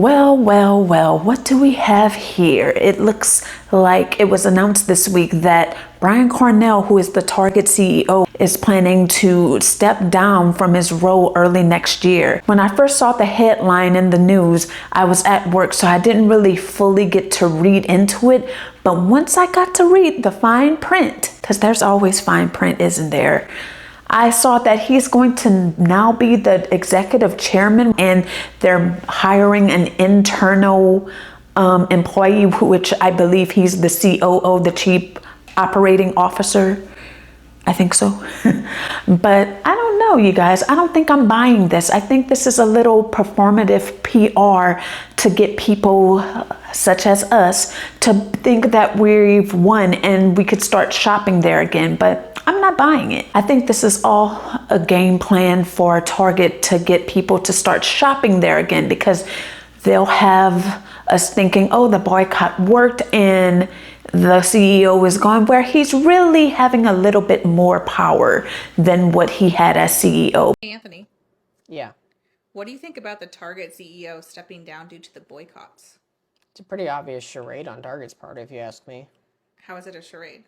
Well, what do we have here? It looks like it was announced this week that Brian Cornell, who is the Target CEO, is planning to step down from his role early next year. When I first saw the headline in the news, I was at work, so I didn't really fully get to read into it. But once I got to read the fine print, because there's always fine print, isn't there? I saw that he's going to now be the executive chairman, and they're hiring an internal employee, which I believe he's the COO, the chief operating officer. I think so. But I don't know, you guys. I don't think I'm buying this. I think this is a little performative PR to get people such as us to think that we've won and we could start shopping there again. But I'm not buying it. I think this is all a game plan for Target to get people to start shopping there again, because they'll have us thinking, oh, the boycott worked and the CEO is gone, where he's really having a little bit more power than what he had as CEO. Hey, Anthony. Yeah. What do you think about the Target CEO stepping down due to the boycotts? It's a pretty obvious charade on Target's part, if you ask me. How is it a charade?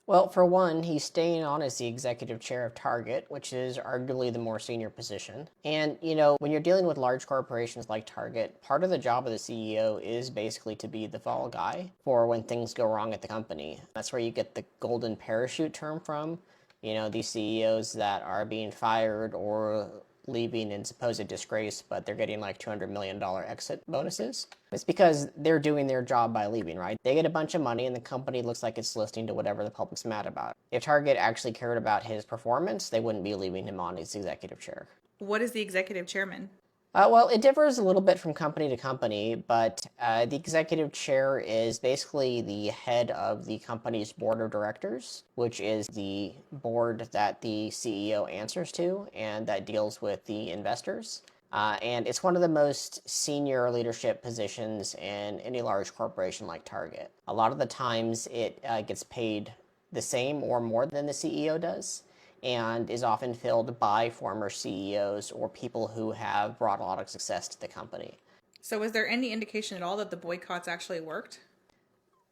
Well, for one, he's staying on as the executive chair of Target, which is arguably the more senior position. And, you know, when you're dealing with large corporations like Target, part of the job of the CEO is basically to be the fall guy for when things go wrong at the company. That's where you get the golden parachute term from. You know, these CEOs that are being fired or leaving in supposed disgrace, but they're getting like $200 million exit bonuses. It's because they're doing their job by leaving, right? They get a bunch of money and the company looks like it's listening to whatever the public's mad about. If Target actually cared about his performance, they wouldn't be leaving him on as executive chair. What is the executive chairman? Well, it differs a little bit from company to company, but the executive chair is basically the head of the company's board of directors, which is the board that the CEO answers to and that deals with the investors. And it's one of the most senior leadership positions in any large corporation like Target. A lot of the times it gets paid the same or more than the CEO does, and is often filled by former CEOs or people who have brought a lot of success to the company. So is there any indication at all that the boycotts actually worked?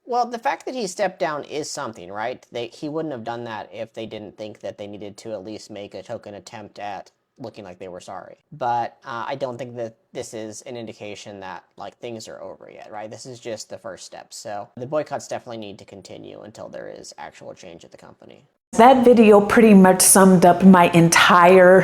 Well, the fact that he stepped down is something, right? He wouldn't have done that if they didn't think that they needed to at least make a token attempt at looking like they were sorry. But I don't think that this is an indication that like things are over yet, right? This is just the first step. So the boycotts definitely need to continue until there is actual change at the company. That video pretty much summed up my entire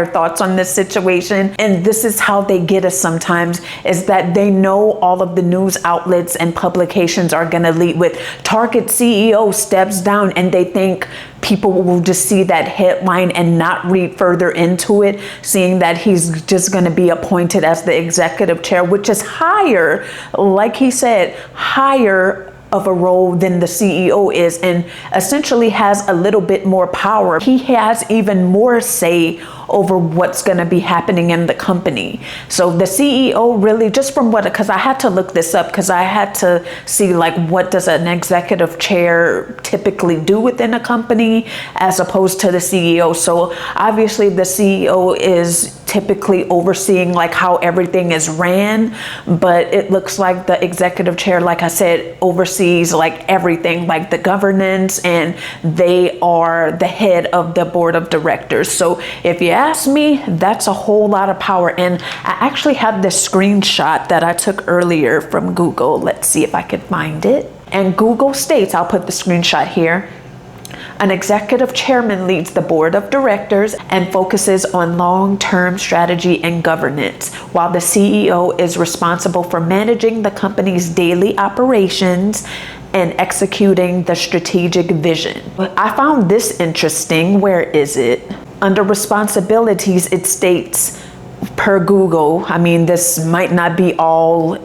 thoughts on this situation. And this is how they get us sometimes, is that they know all of the news outlets and publications are going to lead with Target CEO steps down, and they think people will just see that headline and not read further into it, seeing that he's just going to be appointed as the executive chair, which is higher, like he said, higher of a role than the CEO is, and essentially has a little bit more power. He has even more say over what's going to be happening in the company. So the CEO really, just from what, because I had to look this up, because I had to see like what does an executive chair typically do within a company as opposed to the CEO. So obviously the CEO is typically overseeing like how everything is ran, but it looks like the executive chair, like I said, oversees like everything, like the governance, and they are the head of the board of directors. So if you ask me, that's a whole lot of power. And I actually have this screenshot that I took earlier from Google. Let's see if I can find it. And Google states, I'll put the screenshot here: an executive chairman leads the board of directors and focuses on long-term strategy and governance, while the CEO is responsible for managing the company's daily operations and executing the strategic vision. I found this interesting. Where is it? Under responsibilities, it states, per Google, I mean, this might not be all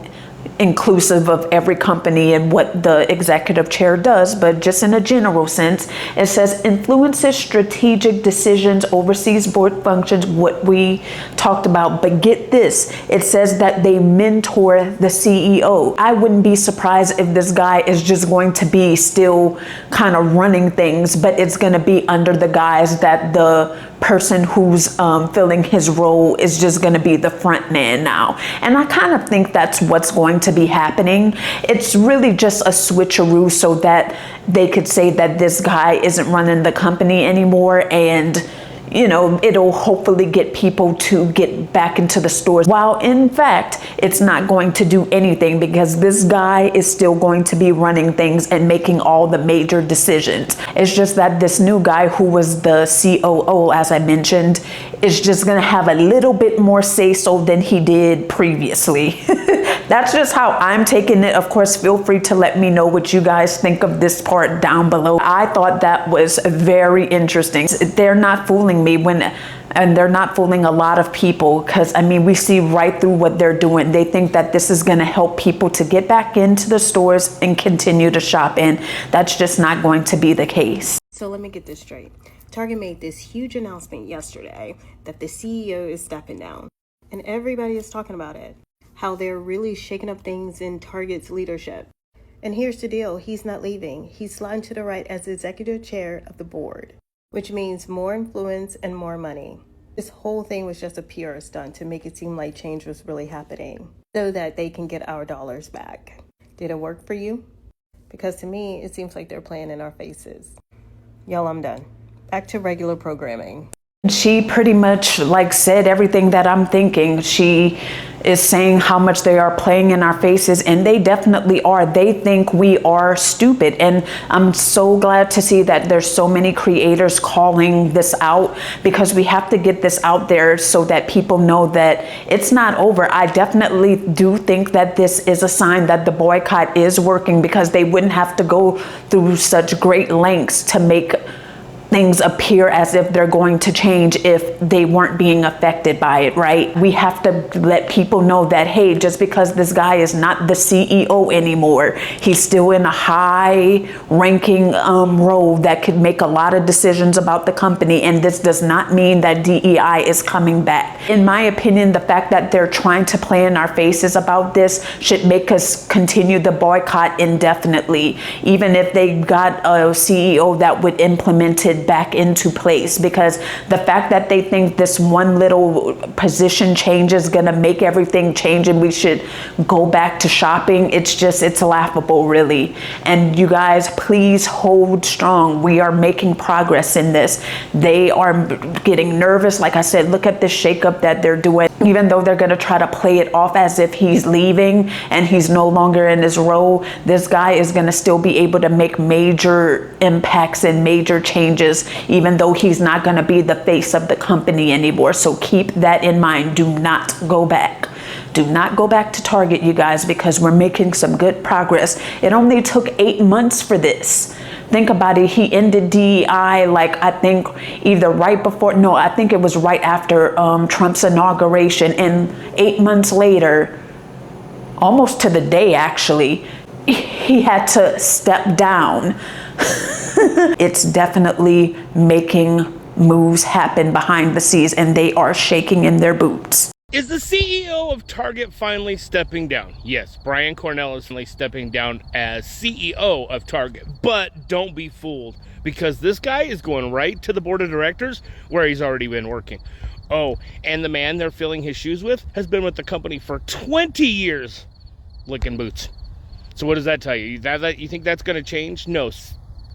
inclusive of every company and what the executive chair does, but just in a general sense, it says influences strategic decisions, oversees board functions, what we talked about. But get this, it says that they mentor the CEO. I wouldn't be surprised if this guy is just going to be still kind of running things, but it's going to be under the guise that the person who's filling his role is just going to be the front man now. And I kind of think that's what's going to be happening. It's really just a switcheroo so that they could say that this guy isn't running the company anymore, and it'll hopefully get people to get back into the stores. While in fact, it's not going to do anything because this guy is still going to be running things and making all the major decisions. It's just that this new guy who was the COO, as I mentioned, is just gonna have a little bit more say-so than he did previously. That's just how I'm taking it. Of course, feel free to let me know what you guys think of this part down below. I thought that was very interesting. They're not fooling me and they're not fooling a lot of people, because we see right through what they're doing. They think that this is going to help people to get back into the stores and continue to shop, and that's just not going to be the case. So let me get this straight. Target made this huge announcement yesterday that the CEO is stepping down, and everybody is talking about it, how they're really shaking up things in Target's leadership. And here's the deal, he's not leaving. He's sliding to the right as executive chair of the board, which means more influence and more money. This whole thing was just a PR stunt to make it seem like change was really happening so that they can get our dollars back. Did it work for you? Because to me, it seems like they're playing in our faces. Y'all, I'm done. Back to regular programming. She pretty much said everything that I'm thinking. She is saying how much they are playing in our faces, and they definitely are. They think we are stupid, and I'm so glad to see that there's so many creators calling this out, because we have to get this out there so that people know that it's not over. I definitely do think that this is a sign that the boycott is working, because they wouldn't have to go through such great lengths to make things appear as if they're going to change if they weren't being affected by it, right? We have to let people know that, hey, just because this guy is not the CEO anymore, he's still in a high ranking role that could make a lot of decisions about the company. And this does not mean that DEI is coming back. In my opinion, the fact that they're trying to play in our faces about this should make us continue the boycott indefinitely, even if they got a CEO that would implement it back into place. Because the fact that they think this one little position change is going to make everything change and we should go back to shopping, it's laughable, really. And you guys, please hold strong. We are making progress in this. They are getting nervous. Like I said, look at this shakeup that they're doing. Even though they're going to try to play it off as if he's leaving and he's no longer in his role, this guy is going to still be able to make major impacts and major changes, even though he's not going to be the face of the company anymore. So keep that in mind. Do not go back. Do not go back to Target, you guys, because we're making some good progress. It only took 8 months for this. Think about it. He ended DEI, I think either right before, no, I think it was right after Trump's inauguration. And 8 months later, almost to the day actually, he had to step down. It's definitely making moves happen behind the scenes, and they are shaking in their boots. Is the CEO of Target finally stepping down? Yes, Brian Cornell is finally stepping down as CEO of Target. But don't be fooled, because this guy is going right to the board of directors where he's already been working. Oh, and the man they're filling his shoes with has been with the company for 20 years, licking boots. So what does that tell you? You think that's going to change? No.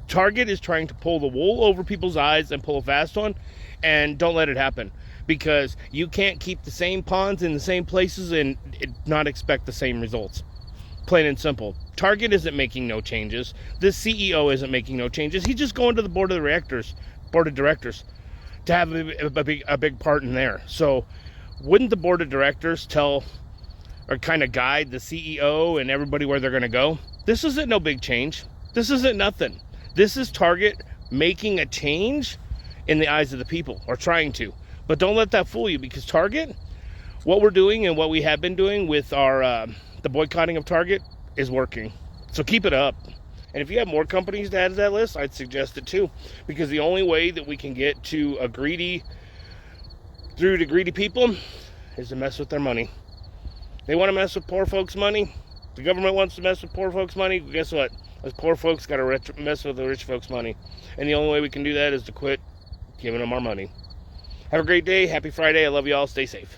Target is trying to pull the wool over people's eyes and pull a fast one, and don't let it happen. Because you can't keep the same pawns in the same places and not expect the same results. Plain and simple. Target isn't making no changes. This CEO isn't making no changes. He's just going to the board of directors to have a big part in there. So wouldn't the board of directors tell or kind of guide the CEO and everybody where they're going to go? This isn't no big change. This isn't nothing. This is Target making a change in the eyes of the people, or trying to. But don't let that fool you, because Target, what we're doing and what we have been doing with our the boycotting of Target is working. So keep it up. And if you have more companies to add to that list, I'd suggest it too. Because the only way that we can get to greedy people is to mess with their money. They want to mess with poor folks' money. The government wants to mess with poor folks' money. Guess what? Those poor folks got to mess with the rich folks' money. And the only way we can do that is to quit giving them our money. Have a great day. Happy Friday. I love you all. Stay safe.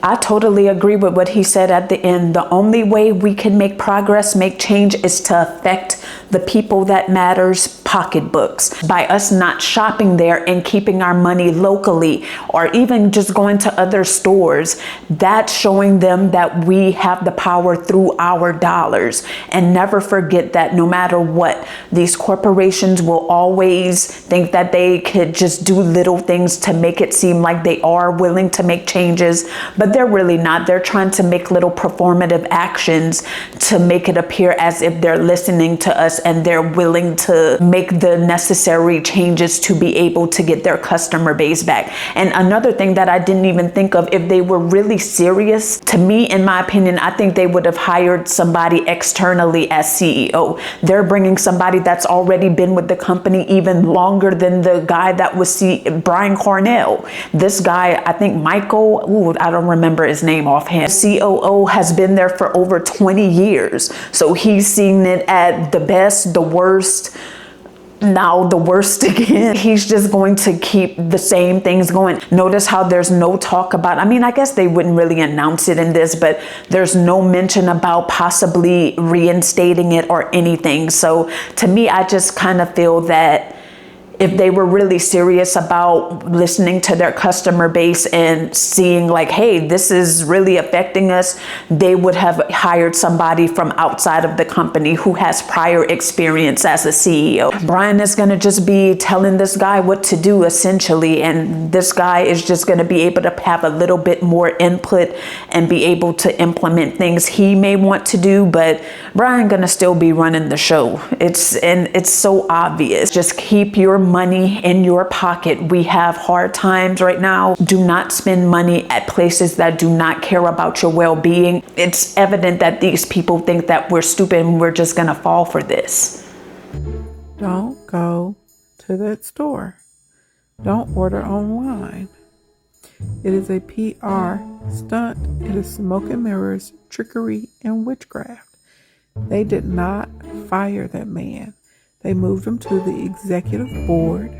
I totally agree with what he said at the end. The only way we can make progress, make change, is to affect the people that matters pocketbooks. By us not shopping there and keeping our money locally, or even just going to other stores, that's showing them that we have the power through our dollars. And never forget that no matter what, these corporations will always think that they could just do little things to make it seem like they are willing to make changes, but they're really not. They're trying to make little performative actions to make it appear as if they're listening to us and they're willing to make the necessary changes to be able to get their customer base back. And another thing that I didn't even think of, if they were really serious, to me, in my opinion, I think they would have hired somebody externally as CEO. They're bringing somebody that's already been with the company even longer than the guy that was Brian Cornell. This guy, I think Michael, I don't remember his name offhand. COO has been there for over 20 years. So he's seen it at the best, the worst, now the worst again. He's just going to keep the same things going. Notice how there's no talk about, I mean, I guess they wouldn't really announce it in this, but there's no mention about possibly reinstating it or anything. So to me, I just kind of feel that if they were really serious about listening to their customer base and seeing like, hey, this is really affecting us, they would have hired somebody from outside of the company who has prior experience as a CEO. Brian is going to just be telling this guy what to do, essentially, and this guy is just going to be able to have a little bit more input and be able to implement things he may want to do, but Brian going to still be running the show. It's so obvious. Just keep your money in your pocket. We have hard times right now. Do not spend money at places that do not care about your well-being. It's evident that these people think that we're stupid and we're just gonna fall for this. Don't go to that store. Don't order online. It is a PR stunt. It is smoke and mirrors, trickery, and witchcraft. They did not fire that man. They moved him to the executive board.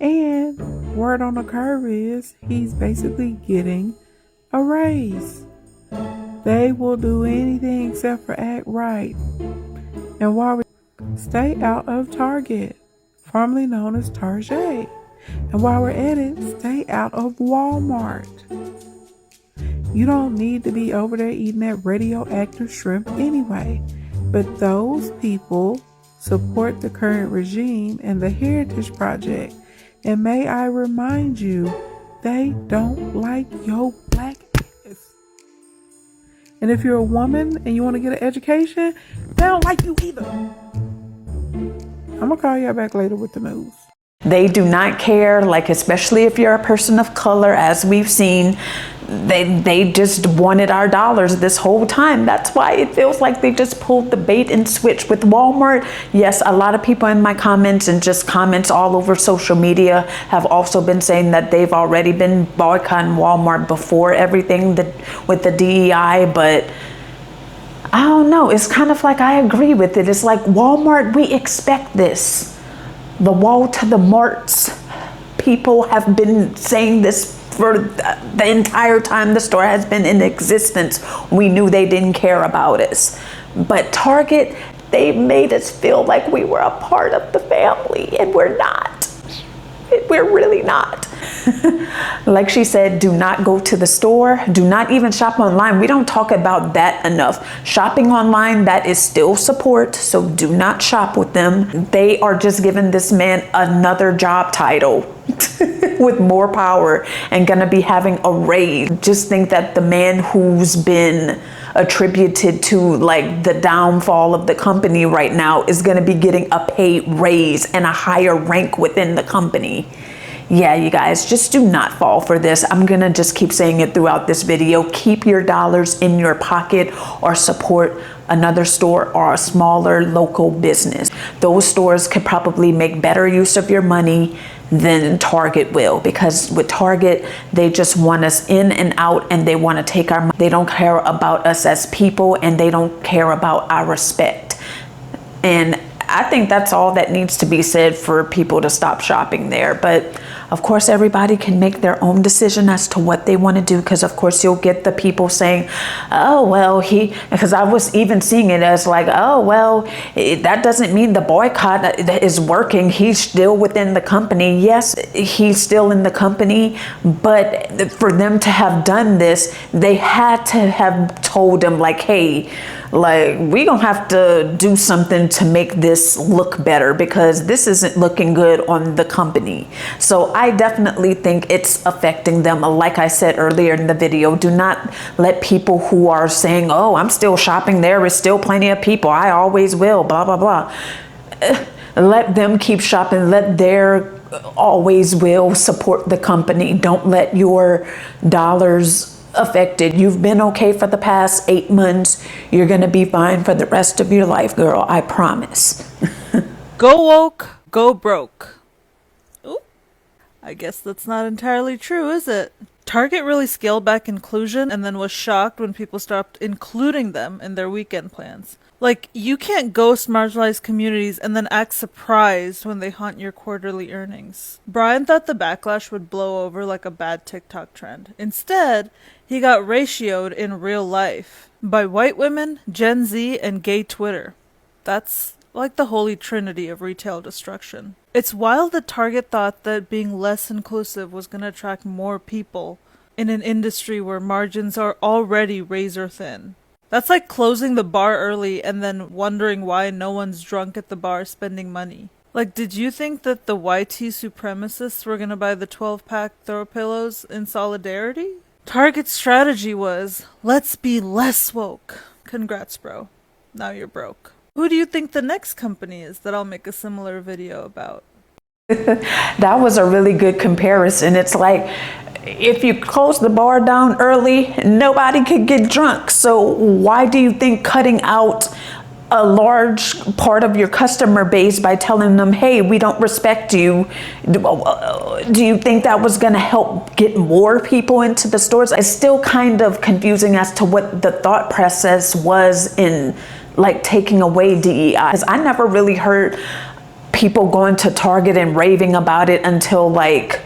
And word on the curve is he's basically getting a raise. They will do anything except for act right. And while we stay out of Target, formerly known as Target. And while we're at it, stay out of Walmart. You don't need to be over there eating that radioactive shrimp anyway. But those people support the current regime and the Heritage Project. And may I remind you, they don't like your black ass. And if you're a woman and you want to get an education, they don't like you either. I'm going to call you back later with the news. They do not care, like especially if you're a person of color, as we've seen. They just wanted our dollars this whole time. That's why it feels like they just pulled the bait and switch with Walmart. Yes, a lot of people in my comments and just comments all over social media have also been saying that they've already been boycotting Walmart before everything with the DEI, but I don't know. It's kind of like I agree with it. It's like Walmart, we expect this. The wall to the marts people have been saying this for the entire time the store has been in existence. We knew they didn't care about us. But Target, they made us feel like we were a part of the family, and we're not. We're really not. Like she said, do not go to the store. Do not even shop online. We don't talk about that enough. Shopping online, that is still support, so do not shop with them. They are just giving this man another job title with more power and gonna be having a raise. Just think that the man who's been attributed to like the downfall of the company right now is gonna be getting a pay raise and a higher rank within the company. yeah, you guys, just do not fall for this. I'm gonna just keep saying it throughout this video. Keep your dollars in your pocket or support another store or a smaller local business. Those stores could probably make better use of your money than Target will, because with Target, they just want us in and out, and they want to take our money. They don't care about us as people, and they don't care about our respect. And I think that's all that needs to be said for people to stop shopping there. But of course, everybody can make their own decision as to what they want to do, because of course you'll get the people saying, oh, well, because I was even seeing it as like, oh, well, that doesn't mean the boycott is working. He's still within the company. Yes, he's still in the company, but for them to have done this, they had to have told him like, hey, like, we gonna have to do something to make this look better, because this isn't looking good on the company. So I definitely think it's affecting them. Like I said earlier in the video, do not let people who are saying, oh, I'm still shopping, there is still plenty of people, I always will, blah, blah, blah. Let them keep shopping. Let their always will support the company. Don't let your dollars affected. You've been okay for the past 8 months. You're gonna be fine for the rest of your life, girl. I promise. Go woke, go broke. Oop. I guess that's not entirely true, is it? Target really scaled back inclusion and then was shocked when people stopped including them in their weekend plans. Like, you can't ghost marginalized communities and then act surprised when they haunt your quarterly earnings. Brian thought the backlash would blow over like a bad TikTok trend. Instead, he got ratioed in real life by white women, Gen Z, and gay Twitter. That's like the holy trinity of retail destruction. It's wild that Target thought that being less inclusive was going to attract more people in an industry where margins are already razor thin. That's like closing the bar early and then wondering why no one's drunk at the bar spending money. Like, did you think that the YT supremacists were gonna buy the 12-pack throw pillows in solidarity? Target's strategy was, let's be less woke. Congrats, bro. Now you're broke. Who do you think the next company is that I'll make a similar video about? That was a really good comparison. It's like, if you close the bar down early, nobody could get drunk. So why do you think cutting out a large part of your customer base by telling them, hey, we don't respect you, do you think that was going to help get more people into the stores? It's still kind of confusing as to what the thought process was in like taking away DEI, because I never really heard people going to Target and raving about it until like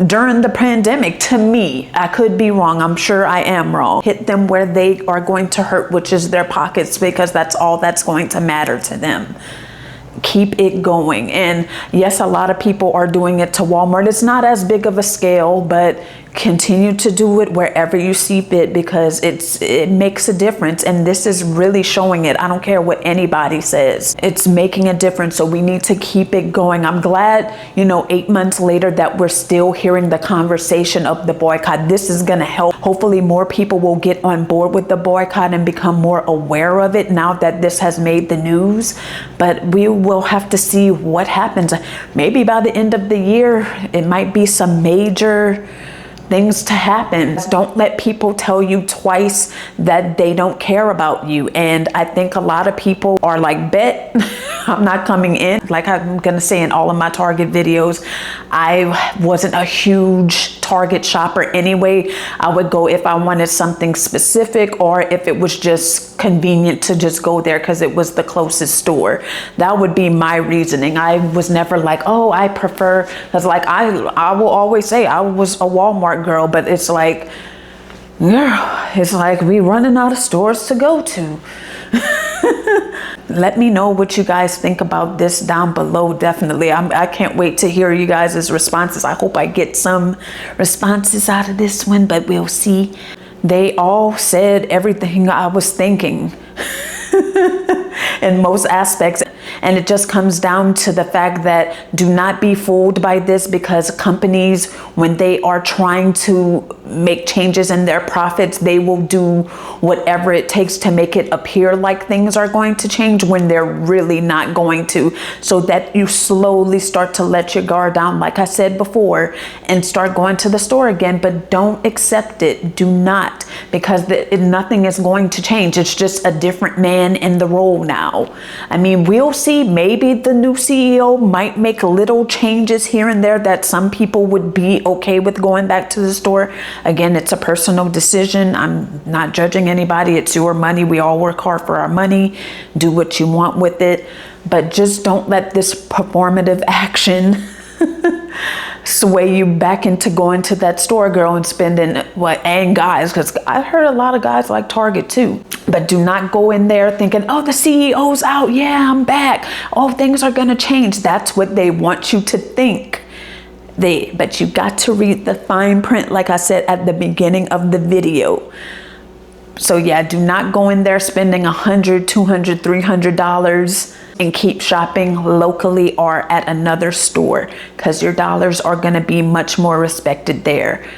during the pandemic. To me, I could be wrong, I'm sure I am wrong. Hit them where they are going to hurt, which is their pockets, because that's all that's going to matter to them. Keep it going. And yes, a lot of people are doing it to Walmart. It's not as big of a scale, but continue to do it wherever you see fit, because it makes a difference. And this is really showing it. I don't care what anybody says. It's making a difference. So we need to keep it going. I'm glad, 8 months later that we're still hearing the conversation of the boycott. This is going to help. Hopefully more people will get on board with the boycott and become more aware of it now that this has made the news. But we will have to see what happens. Maybe by the end of the year, it might be some major things to happen. Don't let people tell you twice that they don't care about you. And I think a lot of people are like, bet I'm not coming in. Like I'm gonna say in all of my Target videos, I wasn't a huge Target shopper anyway. I would go if I wanted something specific, or if it was just convenient to just go there because it was the closest store. That would be my reasoning. I was never like, oh, I prefer, because like I will always say I was a Walmart girl, but it's like, girl, it's like we running out of stores to go to. Let me know what you guys think about this down below. Definitely, I can't wait to hear you guys' responses. I hope I get some responses out of this one, but we'll see. They all said everything I was thinking in most aspects. And it just comes down to the fact that do not be fooled by this, because companies, when they are trying to make changes in their profits, they will do whatever it takes to make it appear like things are going to change when they're really not going to, so that you slowly start to let your guard down, like I said before, and start going to the store again. But don't accept it. Do not, because nothing is going to change. It's just a different man in the role now. I mean, we'll see. Maybe the new CEO might make little changes here and there that some people would be okay with going back to the store. Again, it's a personal decision. I'm not judging anybody. It's your money. We all work hard for our money. Do what you want with it. But just don't let this performative action sway you back into going to that store, girl, and spending and guys, because I heard a lot of guys like Target too. But do not go in there thinking, oh, the CEO's out. Yeah, I'm back. Oh, things are going to change. That's what they want you to think. But you got to read the fine print, like I said at the beginning of the video. So yeah, do not go in there spending $100, $200, $300 and keep shopping locally or at another store, because your dollars are going to be much more respected there.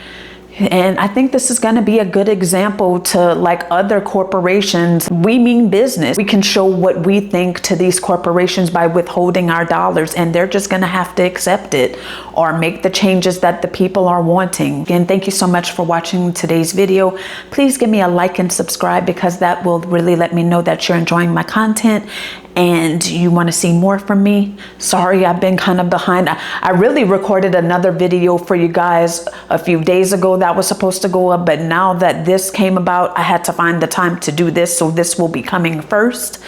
And I think this is going to be a good example to, like, other corporations. We mean business. We can show what we think to these corporations by withholding our dollars, and they're just going to have to accept it or make the changes that the people are wanting. Again, thank you so much for watching today's video. Please give me a like and subscribe, because that will really let me know that you're enjoying my content and you want to see more from me. Sorry, I've been kind of behind. I really recorded another video for you guys a few days ago that was supposed to go up, but now that this came about, I had to find the time to do this, so this will be coming first.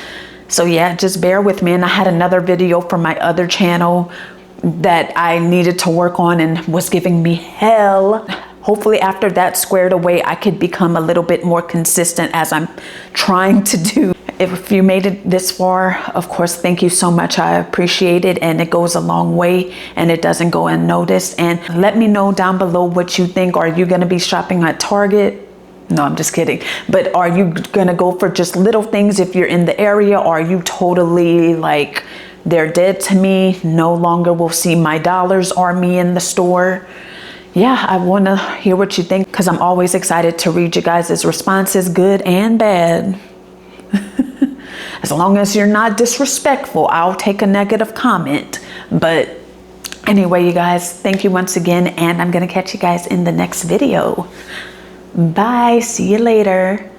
So yeah, just bear with me. And I had another video from my other channel that I needed to work on and was giving me hell. Hopefully after that squared away, I could become a little bit more consistent, as I'm trying to do. If you made it this far, of course, thank you so much. I appreciate it, and it goes a long way, and it doesn't go unnoticed. And let me know down below what you think. Are you going to be shopping at Target? No, I'm just kidding. But are you going to go for just little things if you're in the area? Or are you totally like, they're dead to me, no longer will see my dollars or me in the store? Yeah, I want to hear what you think, because I'm always excited to read you guys' responses, good and bad. As long as you're not disrespectful, I'll take a negative comment. But anyway, you guys, thank you once again, and I'm going to catch you guys in the next video. Bye. See you later.